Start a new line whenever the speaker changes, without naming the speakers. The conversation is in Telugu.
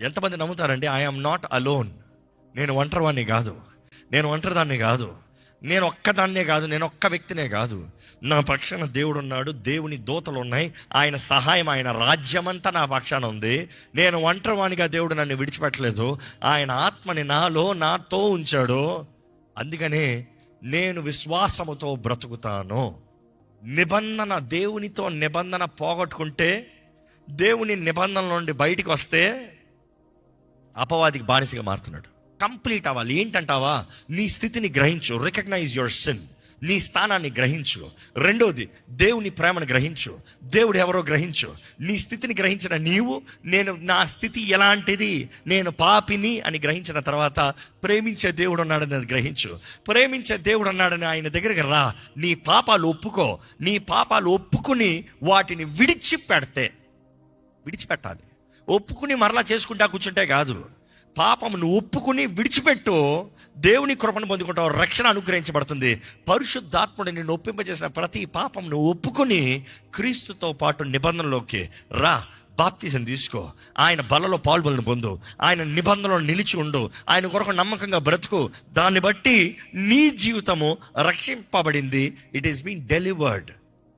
ఎంతమంది నమ్ముతారండి? I'm not alone. నేను ఒంటరివాణ్ణి కాదు, నేను ఒంటరిదాన్ని కాదు, నేను ఒక్కదాన్నే కాదు, నేను ఒక్క వ్యక్తినే కాదు. నా పక్షాన దేవుడు ఉన్నాడు, దేవుని దూతలు ఉన్నాయి, ఆయన సహాయం, ఆయన రాజ్యమంతా నా పక్షాన ఉంది. నేను ఒంటరివాణిగా దేవుడు నన్ను విడిచిపెట్టలేదు. ఆయన ఆత్మని నాతో ఉంచాడు. అందుకనే నేను విశ్వాసముతో బ్రతుకుతాను. నిబంధన, దేవునితో నిబంధన పోగొట్టుకుంటే, దేవుని నిబంధనల నుండి బయటికి వస్తే అపవాదికి బానిసగా మారుతున్నాడు. కంప్లీట్ అవ్వాలి. ఏంటంటావా? నీ స్థితిని గ్రహించు, రికగ్నైజ్ యువర్ సిన్, నీ స్థానాన్ని గ్రహించు. రెండోది, దేవుని ప్రేమను గ్రహించు, దేవుడు ఎవరో గ్రహించు. నీ స్థితిని గ్రహించిన నీవు, నా స్థితి ఎలాంటిది, నేను పాపిని అని గ్రహించిన తర్వాత ప్రేమించే దేవుడు ఉన్నాడని అది గ్రహించు. ప్రేమించే దేవుడు ఉన్నాడని ఆయన దగ్గరికి రా. నీ పాపాలు ఒప్పుకో. నీ పాపాలు ఒప్పుకుని వాటిని విడిచిపెట్టాలి. ఒప్పుకుని మరలా చేసుకుంటా కూర్చుంటే కాదు. పాపమును ఒప్పుకుని విడిచిపెట్టు, దేవుని కృపను పొందుకుంటావు, రక్షణ అనుగ్రహించబడుతుంది. పరిశుద్ధాత్ముడు నిన్ను ఒప్పింపజేసిన ప్రతి పాపమును ఒప్పుకుని క్రీస్తుతో పాటు నిబంధనలోకి రా. బాప్తిజం తీసుకో, ఆయన బలలో పాల్గొలను పొందు, ఆయన నిబంధనలో నిలిచి ఉండు, ఆయన కొరకు నమ్మకంగా బ్రతుకు. దాన్ని బట్టి నీ జీవితము రక్షింపబడింది. It is been delivered.